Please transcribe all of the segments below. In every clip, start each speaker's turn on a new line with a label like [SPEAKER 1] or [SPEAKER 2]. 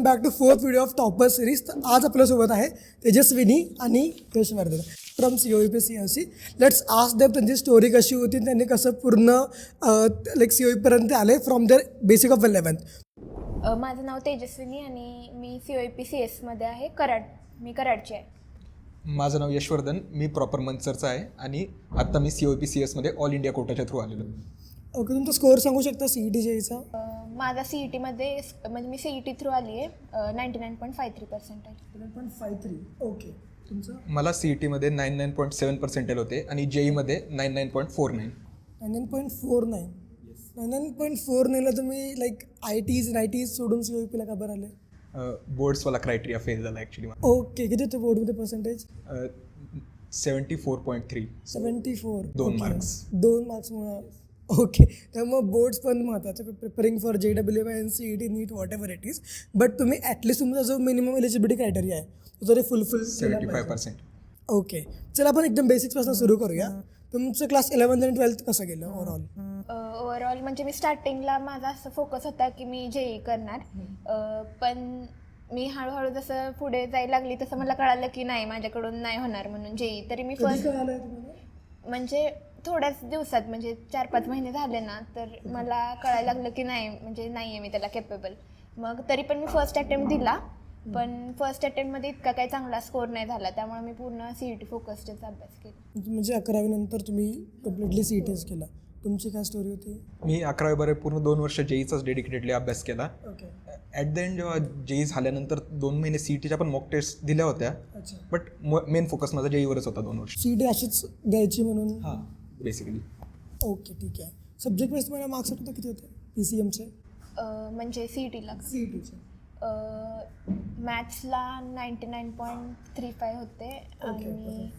[SPEAKER 1] Back to fourth video of topper series. आज आपल्यासोबत आहे तेजस्विनी आणि Yashvardhan from COEP CRC. Let's ask them त्यांची स्टोरी कशी होती, त्यांनी कसं पूर्ण COEPपर्यंत आले from there basic of 11th.
[SPEAKER 2] माझं नाव तेजस्विनी आणि मी COEP CS मध्ये आहे. मी कराडची आहे.
[SPEAKER 3] माझं नाव यशवर्धन, मी प्रॉपर मंचरचा आहे आणि आत्ता मी COEP CS मध्ये ऑल इंडिया कोटाच्या थ्रू आलेलो.
[SPEAKER 1] ओके, तुमचा स्कोअर सांगू शकता CET JEEचा?
[SPEAKER 2] माझा CETमध्ये म्हणजे मी CET थ्रू आली आहे. 99.53% आहे.
[SPEAKER 1] 99.53. ओके, तुमचं?
[SPEAKER 3] मला CETमध्ये 99.7% होते आणि JEEमध्ये 99.49.
[SPEAKER 1] 99.49. 99.49ला तुम्ही ITs सोडून COEPला का बरं आले?
[SPEAKER 3] बोर्ड्सवाला क्रायटेरिया फेल झाला ॲक्च्युली.
[SPEAKER 1] ओके, किती होते बोर्डमध्ये पर्सेंटेज?
[SPEAKER 3] 74.3.
[SPEAKER 1] 74.
[SPEAKER 3] 2 मार्क्स.
[SPEAKER 1] 2 मार्क्समुळं. ओके, त्यामुळे बोर्ड्स पण महत्त्वाचे. प्रिपेरिंग फॉर JEE आणि CET NEET what ever it is, but तुम्ही ॲटलिस्ट तुमचा जो मिनिमम एलिजिबिलिटी क्रायटेरिया आहे तो जरी फुलफिल
[SPEAKER 3] 75%.
[SPEAKER 1] ओके, चला आपण एकदम बेसिक्सपासून सुरू करूया. तुमचं क्लास 11th आणि 12th कसं गेलं ओव्हरऑल?
[SPEAKER 2] ओव्हरऑल म्हणजे मी स्टार्टिंगला माझा असं फोकस होता की मी JEE करणार, पण मी हळूहळू जसं पुढे जायला लागली तसं मला कळालं की नाही, माझ्याकडून नाही होणार म्हणून JEE. तरी मी फर्स्ट म्हणजे थोड्याच दिवसात म्हणजे 4-5 महिने झाले ना, तर मला कळायला लागलं की नाही, म्हणजे नाही आहे मी त्याला केपेबल. मग तरी पण मी फर्स्ट अटेम्प्ट दिला, पण फर्स्ट अटेम्प्टमध्ये इतका काही चांगला स्कोअर नाही झाला, त्यामुळे मी पूर्ण CET फोकस्डच अभ्यास केला.
[SPEAKER 1] म्हणजे 11वी नंतर तुम्ही कम्प्लिटली CETच केला. तुमची काय स्टोरी होती?
[SPEAKER 3] मी 11वी पूर्ण 2 वर्ष JEEचाच डेडिकेटेडली अभ्यास केला.
[SPEAKER 1] ओके.
[SPEAKER 3] ॲट द एंड जेव्हा JEE झाल्यानंतर 2 महिने CETच्या पण मॉक टेस्ट दिल्या होत्या,
[SPEAKER 1] अच्छा.
[SPEAKER 3] बट मेन फोकस माझा JEEवरच होता 2 वर्ष.
[SPEAKER 1] CET अशीच द्यायची म्हणून?
[SPEAKER 3] हां, बेसिकली.
[SPEAKER 1] ओके, ठीक आहे. सब्जेक्ट वाईज तुम्हाला मार्क्स होता किती होते PCMचे?
[SPEAKER 2] म्हणजे CETला
[SPEAKER 1] CETचे
[SPEAKER 2] मॅथ्सला 99.35 होते आणि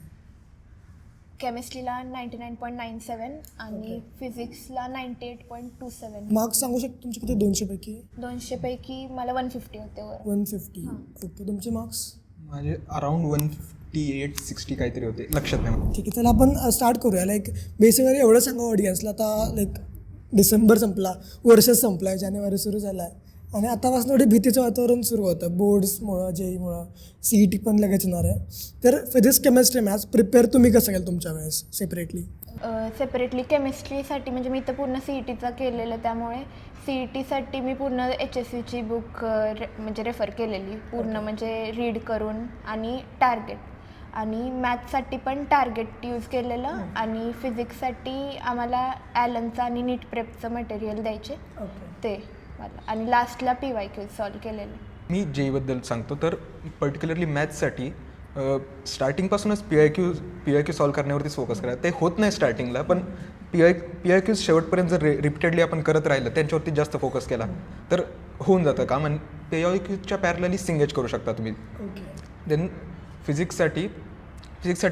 [SPEAKER 2] केमिस्ट्रीला 99.97 आणि फिजिक्सला 98.27.
[SPEAKER 1] मार्क्स सांगू शकतो तुमचे किती 200 पैकी?
[SPEAKER 2] 200 पैकी मला 150 होते वर.
[SPEAKER 1] 150. ओके, तुमचे मार्क्स?
[SPEAKER 3] माझे अराउंड 158-60 काहीतरी होते, लक्षात नाही मला.
[SPEAKER 1] ठीक आहे, चला आपण स्टार्ट करूया. बेसिकली एवढं सांगा ऑडियन्सला, आता डिसेंबर संपला, वर्ष संपला आहे, जानेवारी सुरू झाला आहे आणि आतापासून थोडी भीतीचं वातावरण सुरू होतं बोर्ड्समुळं, JEEमुळं. CET पण लगेच येणार आहे. तर फिजिक्स, केमिस्ट्री, मॅथ्स प्रिपेअर तुम्ही कसं केलं तुमच्या वेळेस सेपरेटली?
[SPEAKER 2] सेपरेटली केमिस्ट्रीसाठी म्हणजे मी तर पूर्ण CETचा केलेलं, त्यामुळे CETसाठी मी पूर्ण HSCची बुक म्हणजे रेफर केलेली पूर्ण, म्हणजे रीड करून आणि टार्गेट. आणि मॅथ्ससाठी पण टार्गेट यूज केलेलं आणि फिजिक्ससाठी आम्हाला ॲलनचं आणि नीट प्रेपचं मटेरियल द्यायचे ते मला, आणि लास्टला PYQ सॉल्व केलेलं.
[SPEAKER 3] मी JEEबद्दल सांगतो तर पर्टिक्युलरली मॅथ्ससाठी स्टार्टिंगपासूनच PYQ सॉल्व करण्यावरतीच फोकस करा. ते होत नाही स्टार्टिंगला, पण PYQ शेवटपर्यंत जर रिपीटेडली आपण करत राहिलं, त्यांच्यावरती जास्त फोकस केला तर होऊन जातं काम, आणि PYQच्या पॅरलली सिंगेज करू शकता तुम्ही. देन फिजिक्ससाठी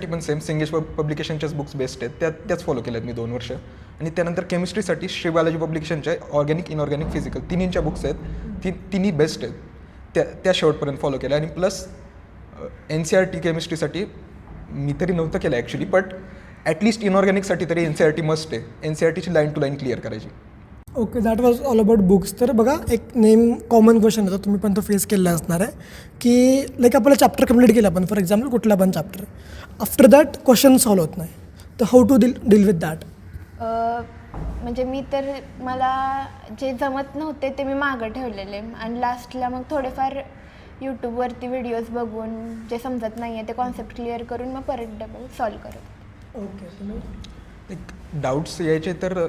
[SPEAKER 3] पण सेम सिंगेज पब्लिकेशनच्याच बुक्स बेस्ट आहेत, त्याच फॉलो केल्यात मी 2 वर्ष. आणि त्यानंतर केमिस्ट्रीसाठी श्री बालाजी पब्लिकेशनच्या ऑर्गॅनिक, इनऑर्गॅनिक, फिजिकल तिन्हींच्या बुक्स आहेत, तिन्ही बेस्ट आहेत, त्या शेवटपर्यंत फॉलो केल्या. आणि प्लस NCERT केमिस्ट्रीसाठी मी तरी नव्हतं केलं ॲक्च्युली, बट ॲटलिस्ट इनऑर्गॅनिकसाठी तरी NCERT मस्ट आहे. NCERTची लाईन टू लाईन क्लिअर करायची.
[SPEAKER 1] Okay, that was all about books. तर बघा, एक कॉमन क्वेश्चन होता, तुम्ही पण तो फेस केला असणार आहे, की आपला चॅप्टर कंप्लीट केला आपण, फॉर एक्झाम्पल कुठला पण chapter, after that question solve होत नाही, तर how to deal with that?
[SPEAKER 2] म्हणजे मी तर मला जे जमत नव्हते ते मी मागं ठेवलेले, आणि लास्टला मग थोडेफार यूट्यूबवरती व्हिडिओज बघून जे समजत नाही आहे ते कॉन्सेप्ट क्लिअर करून मग परत डबल सॉल्व करत.
[SPEAKER 1] ओके,
[SPEAKER 3] डाऊट्स यायचे तर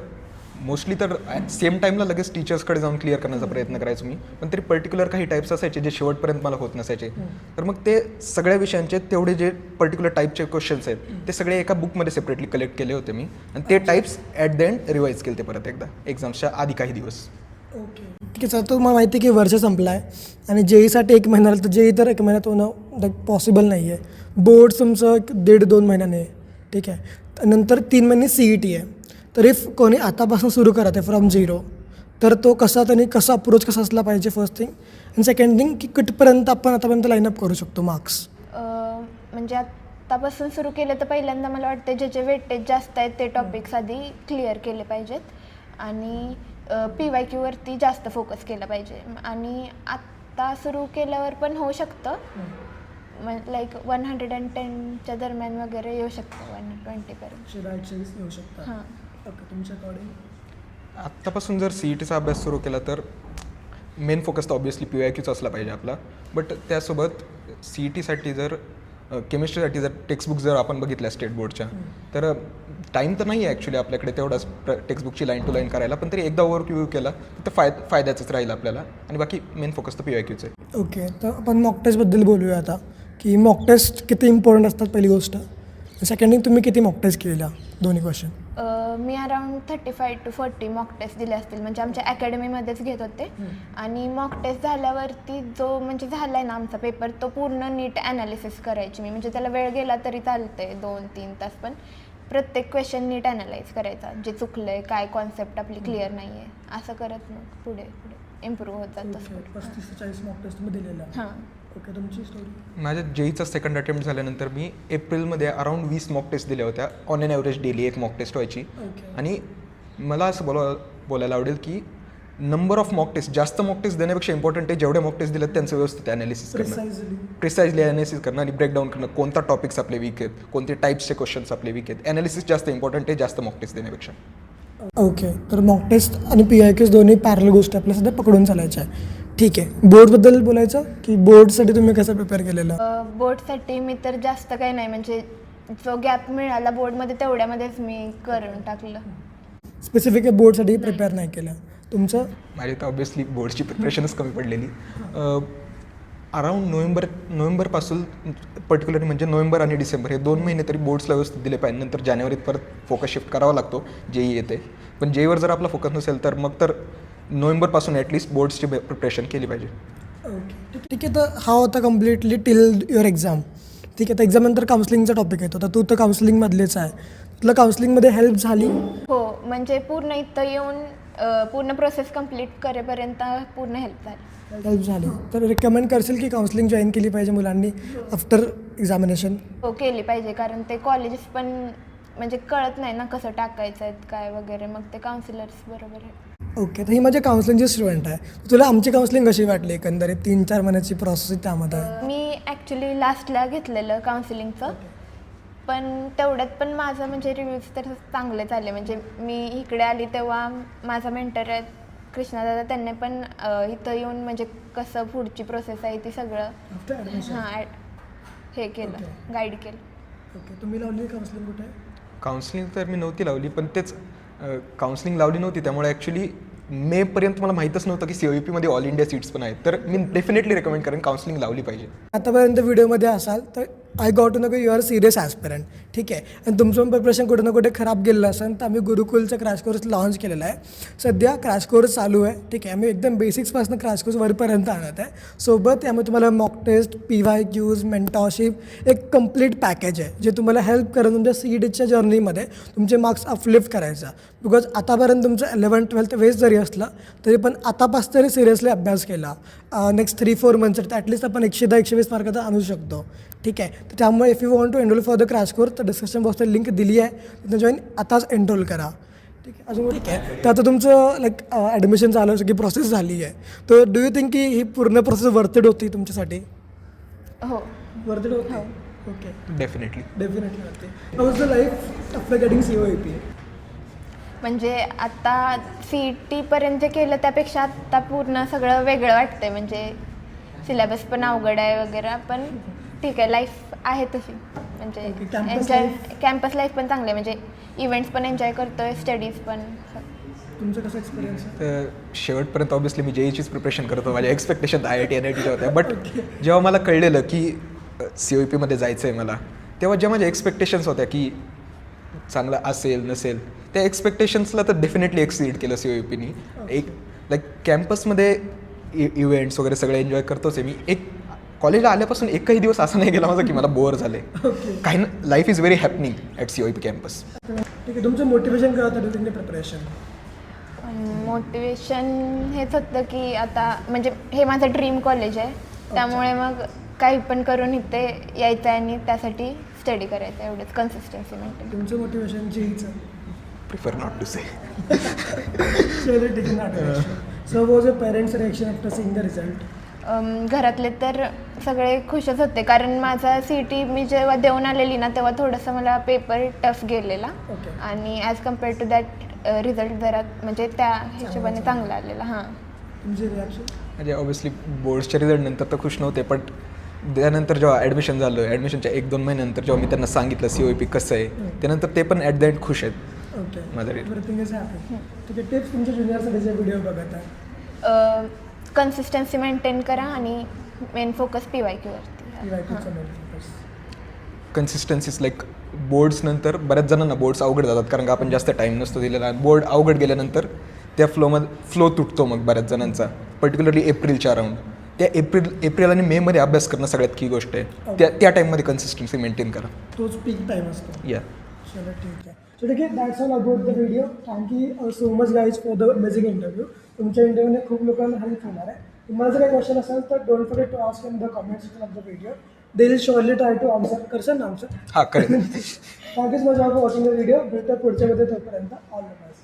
[SPEAKER 3] मोस्टली तर सेम टाईमला लगेच टीचर्सकडे जाऊन क्लिअर करण्याचा प्रयत्न करायचो मी, पण तरी पर्टिक्युलर काही टाईप्स असायचे जे शेवटपर्यंत मला होत नसायचे, तर मग ते सगळ्या विषयांचे तेवढे जे पर्टिक्युलर टाईपचे क्वेश्चन्स आहेत ते सगळे एका बुकमध्ये सेपरेटली कलेक्ट केले होते मी, आणि ते types at the end revise केले ते परत एकदा एक्झाम्सच्या आधी काही दिवस.
[SPEAKER 1] ओके, ठीक आहे. सर, तर मला माहिती आहे की वर्ष संपला आहे आणि JEEसाठी 1 महिना, तर JEE तर 1 महिन्यात होणं पॉसिबल नाही आहे. बोर्ड तुमचं 1.5-2 महिन्याने आहे, ठीक आहे. नंतर 3 महिने CET आहे. तर इफ कोणी आतापासून सुरू करत आहे फ्रॉम 0, तर तो त्यांनी कसा अप्रोच कसा असला पाहिजे फर्स्ट थिंग, आणि सेकंड थिंग की कुठपर्यंत आपण आतापर्यंत लाईनअप करू शकतो मार्क्स?
[SPEAKER 2] म्हणजे आत्तापासून सुरू केलं तर पहिल्यांदा मला वाटतं ज्याचे वेटेज जास्त आहेत ते टॉपिक्स आधी क्लिअर केले पाहिजेत, आणि PYQवरती जास्त फोकस केला पाहिजे. आणि आत्ता सुरू केल्यावर पण होऊ शकतं, मग लाईक 110च्या दरम्यान वगैरे येऊ शकतं, 120पर्यंत.
[SPEAKER 1] 120 येऊ शकता.
[SPEAKER 2] हां.
[SPEAKER 1] ओके, तुमच्या अकॉर्डिंग
[SPEAKER 3] आत्तापासून जर सी ई टीचा अभ्यास सुरू केला तर मेन फोकस तर ऑब्वियसली PYQचा असला पाहिजे आपला. बट त्यासोबत सी ई टीसाठी जर केमिस्ट्रीसाठी जर टेक्स्टबुक जर आपण बघितल्या स्टेट बोर्डच्या, तर टाईम तर नाही आहे ॲक्च्युली आपल्याकडे तेवढाच टेक्स्टबुकची लाईन टू लाईन करायला, पण तरी एकदा ओव्हरव्ह्यू केला तर फायद्याचंच राहील आपल्याला. आणि बाकी मेन फोकस तर PYQचं आहे.
[SPEAKER 1] ओके, तर आपण मॉक टेस्टबद्दल बोलूया आता, की मॉक टेस्ट किती इम्पॉर्टंट असतात पहिली गोष्ट. सेकंड तुम्ही किती मॉक टेस्ट केलेल्या, दोन्ही क्वेश्चन.
[SPEAKER 2] मी अराउंड 35 to 40 मॉक टेस्ट दिले असतील, म्हणजे आमच्या अकॅडमीमध्येच घेत होते. आणि मॉक टेस्ट झाल्यावरती जो म्हणजे झाला आहे ना आमचा पेपर, तो पूर्ण नीट ॲनालिसिस करायची मी. म्हणजे त्याला वेळ गेला तरी चालतंय 2-3 तास, पण प्रत्येक क्वेश्चन नीट ॲनालाइज करायचा, जे चुकलं आहे, काय कॉन्सेप्ट आपली क्लिअर नाही आहे, असं करत मग पुढे इम्प्रूव्ह होत जातं.
[SPEAKER 1] 35 ते 40 मॉक टेस्ट तुम्ही दिलेला.
[SPEAKER 2] हां.
[SPEAKER 1] ओके, तुमची स्टोरी.
[SPEAKER 3] माझ्या जेईचा सेकंड अटेम्प्ट झाल्यानंतर मी एप्रिलमध्ये अराउंड 20 मॉक टेस्ट दिल्या होत्या. ऑन एन ॲव्हरेज डेली एक मॉक टेस्ट व्हायची.
[SPEAKER 1] ओके.
[SPEAKER 3] आणि मला असं बोलायला आवडेल की नंबर ऑफ मॉक टेस्ट, जास्त मॉक टेस्ट देण्यापेक्षा इम्पॉर्टंट आहे जेवढे मॉक टेस्ट दिलेत त्यांचं व्यवस्थित ॲनालिसिस करणं, प्रिसाइजली ॲनालिसिस करणं आणि ब्रेकडाऊन करणं, कोणता टॉपिक्स आपले वीक आहेत, कोणते टाईप्सचे क्वेश्चन्स आपले वीक आहेत. ॲनालिसिस जास्त इम्पॉर्टंट आहे जास्त मॉक टेस्ट देण्यापेक्षा.
[SPEAKER 1] ओके, तर मॉक टेस्ट आणि PYQs दोन्ही पॅरल गोष्टी आपल्या सध्या पकडून चालायच्या आहे. ठीक आहे, बोर्डबद्दल बोलायचं की बोर्डसाठी तुम्ही कसं प्रिपेअर केलेलं?
[SPEAKER 2] बोर्डसाठी मी तर जास्त काही नाही, म्हणजे जो गॅप मिळाला बोर्डमध्ये तेवढ्यामध्येच मी करून टाकलं.
[SPEAKER 1] स्पेसिफिक बोर्डसाठी प्रिपेअर नाही केलं तुमचं?
[SPEAKER 3] माझी तर ऑब्वियसली बोर्डची प्रिपरेशनच कमी पडलेली. अराउंड नोव्हेंबरपासून पर्टिक्युलरली म्हणजे नोव्हेंबर आणि डिसेंबर हे 2 महिने तरी बोर्ड्सला व्यवस्थित दिले पाहिजे. नंतर जानेवारीत परत फोकस शिफ्ट करावा लागतो, जेई येते. पण जेईवर जर आपला फोकस नसेल तर मग तर नोव्हेंबरपासून ॲटलिस्ट बोर्ड्सची प्रिपरेशन केली पाहिजे.
[SPEAKER 1] ओके, ठीक आहे. तर हा होता कम्प्लिटली टिल युअर एक्झाम. ठीक आहे, तर एक्झामनंतर काउन्सिलिंगचा टॉपिक येतो. तर तू तर काउन्सिलिंगमधलेच आहे, तुला काउन्सिलिंगमध्ये हेल्प झाली?
[SPEAKER 2] हो, म्हणजे पूर्ण इथं येऊन पूर्ण प्रोसेस कंप्लीट करेपर्यंत पूर्ण हेल्प झाली.
[SPEAKER 1] तर रेकमेंड करशील की काउन्सिलिंग जॉईन केली पाहिजे मुलांनी आफ्टर एक्झामिनेशन?
[SPEAKER 2] हो, केली पाहिजे, कारण ते कॉलेजेस पण म्हणजे कळत नाही ना कसं टाकायचं आहे काय वगैरे, मग ते काउन्सिलर्स बरोबर आहे.
[SPEAKER 1] ओके, तर ही माझ्या काउन्सिलिंगची स्टुडंट आहे. तुला आमची काउन्सिलिंग कशी वाटली एकंदरीत? 3-4 महिन्याची प्रोसेस त्यामध्ये आहे.
[SPEAKER 2] मी ॲक्च्युली लास्टला घेतलेलं काउन्सिलिंगचं, पण तेवढ्यात पण माझं म्हणजे रिव्ह्यूज तर चांगले चालले. म्हणजे मी इकडे आली तेव्हा माझा मेंटर आहे कृष्णादादा, त्यांनी पण इथं येऊन म्हणजे कसं पुढची प्रोसेस आहे ती सगळं हे केलं, गाईड केलं.
[SPEAKER 1] ओके, तुम्ही लावली काउन्सिलिंग कुठे?
[SPEAKER 3] काउन्सिलिंग तर मी नव्हती लावली, पण तेच काउन्सिलिंग लावली नव्हती त्यामुळे ॲक्च्युली मेपर्यंत मला माहीतच नव्हतं की COEPमध्ये ऑल इंडिया सीट्स पण आहेत. तर मी डेफिनेटली रेकमेंड करेन काउन्सिलिंग लावली पाहिजे.
[SPEAKER 1] आतापर्यंत व्हिडिओमध्ये असाल तर आय गॉट टू नो की यू आर सिरियस ॲस्पिरंट. ठीक आहे, आणि तुमचं पण प्रिपरेशन कुठे ना कुठे खराब गेलं असेल तर आम्ही गुरुकुलचा क्रॅश कोर्स लॉन्च केलेला आहे. सध्या क्रॅश कोर्स चालू आहे. ठीक आहे, आम्ही एकदम बेसिक्सपासून क्रॅश कोर्स वरपर्यंत आणत आहे. सोबत त्यामुळे तुम्हाला मॉक टेस्ट, PYQs, मेंटॉरशिप एक कम्प्लीट पॅकेज आहे जे तुम्हाला हेल्प करून तुमच्या CETच्या जर्नीमध्ये तुमचे मार्क्स अपलिफ्ट करायचा. बिकॉज आतापर्यंत तुमचं 11th-12th वेस्ट जरी असलं तरी पण आतापास तरी सिरियसली अभ्यास केला नेक्स्ट 3-4 मंथसाठी ॲटलिस्ट आपण 110-120 मार्काचा आणू शकतो. ठीक आहे, तर त्यामुळे if you want to enroll for the crash course तर डिस्क्रिप्शन बॉक्सला लिंक दिली आहे, तिथं जॉईन आताच एनरोल करा. ठीक आहे, अजून ठीक आहे. तर आता तुमचं लाईक ॲडमिशन झालं, सगळी प्रोसेस झाली आहे. तर डू यू थिंक की ही पूर्ण प्रोसेस वर्थ इट होती तुमच्यासाठी?
[SPEAKER 2] हो,
[SPEAKER 1] वर्थ इट होती. ओके,
[SPEAKER 3] डेफिनेटली
[SPEAKER 1] होते. How is the life after getting COEP?
[SPEAKER 2] म्हणजे आता CETपर्यंत जे केलं त्यापेक्षा आत्ता पूर्ण सगळं वेगळं वाटतंय. म्हणजे सिलेबस पण अवघड आहे वगैरे, पण ठीक आहे, लाईफ आहे तशी. म्हणजे एन्जॉय, कॅम्पस लाईफ पण चांगली आहे. म्हणजे इव्हेंट्स पण एन्जॉय करतोय, स्टडीज पण.
[SPEAKER 1] तुमचं कसं एक्सपिरियन्स आहे?
[SPEAKER 3] तर शेवटपर्यंत ऑब्वियसली मी जेईचीच प्रिपरेशन करतो. माझ्या एक्सपेक्टेशन IIT NITच्या होत्या. बट जेव्हा मला कळलेलं की COEPमध्ये जायचं आहे मला, तेव्हा ज्या माझ्या एक्सपेक्टेशन्स होत्या की चांगलं असेल नसेल, त्या एक्सपेक्टेशन्सला तर डेफिनेटली एक्सिड केलं COEPनी. एक लाईक कॅम्पसमध्ये इव्हेंट्स वगैरे सगळे एन्जॉय करतोच आहे मी. एक कॉलेजला आल्यापासून एकही दिवस असा नाही गेला माझा की मला बोअर झाले. काही ना, life is very happening at COEP campus.
[SPEAKER 1] ठीक आहे, तुमचं मोटिवेशन काय होतं ड्युरिंग द प्रिपरेशन?
[SPEAKER 2] मोटिवेशन हेच होतं की आता म्हणजे हे माझं ड्रीम कॉलेज आहे, त्यामुळे मग काही पण करून इथे यायचं आहे आणि त्यासाठी स्टडी करायचं आहे, एवढंच कन्सिस्टन्सी मेंटेन.
[SPEAKER 1] तुमचं मोटिवेशन जेईचं?
[SPEAKER 3] Prefer not to say.
[SPEAKER 1] So what was your parents' reaction after seeing the result?
[SPEAKER 2] घरातले तर सगळे खुशच होते, कारण माझा CET मी जेव्हा देऊन आलेली ना तेव्हा थोडंसं मला पेपर टफ गेलेला
[SPEAKER 1] ओके.
[SPEAKER 2] आणि as compare to that result जरा म्हणजे त्या हिशोबाने चांगला आलेला. हां.
[SPEAKER 1] तुमचे रिॲक्शन?
[SPEAKER 3] म्हणजे ऑब्व्हियसली बोर्ड्सच्या रिझल्ट नंतर तर खुश नव्हते, पण त्यानंतर जेव्हा ॲडमिशन झालं, ॲडमिशनच्या 1-2 महिन्यानंतर जेव्हा मी त्यांना सांगितलं COEP कसं आहे, त्यानंतर ते पण ॲट द एंड खुश आहेत.
[SPEAKER 1] ओके.
[SPEAKER 3] माझा रेट.
[SPEAKER 1] Everything is happy. ठीक आहे. टिप्स तुमच्या ज्युनियरसाठी जे व्हिडिओ बघत आहे.
[SPEAKER 2] कन्सिस्टन्सी मेंटेन करा आणि मेन फोकस PYQ वरती.
[SPEAKER 1] PYQचा मेन फोकस.
[SPEAKER 3] कन्सिस्टन्सीज लाईक बोर्ड्स नंतर बऱ्याच जणांना बोर्ड्स अवघड जातात, कारण का आपण जास्त टाईम नसतो दिलेला. बोर्ड अवघड गेल्यानंतर त्या फ्लो तुटतो मग बऱ्याच जणांचा, पर्टिक्युलरली एप्रिलच्या अराउंड. त्या एप्रिल आणि मेमध्ये अभ्यास करणं सगळ्यात की गोष्ट आहे. त्या टाईममध्ये कन्सिस्टन्सी मेंटेन करा.
[SPEAKER 1] तोच पीक टाईम असतो.
[SPEAKER 3] या
[SPEAKER 1] चलो ठीक आहे. So ठीक आहे, that's all about the video. Thank you so much guys for the basic interview. तुमच्या इंटरव्ह्यूने खूप लोकांना हेल्प होणार आहे. तुम्हाला जर काही क्वेश्चन असेल तर don't forget to ask in the comment section of the video. They will surely try to answer. करशाल ना आन्सर?
[SPEAKER 3] हां correct.
[SPEAKER 1] Thank you so much for watching the video. भेटूया पुढच्या मध्ये. तोपर्यंत ऑल द बेस्ट.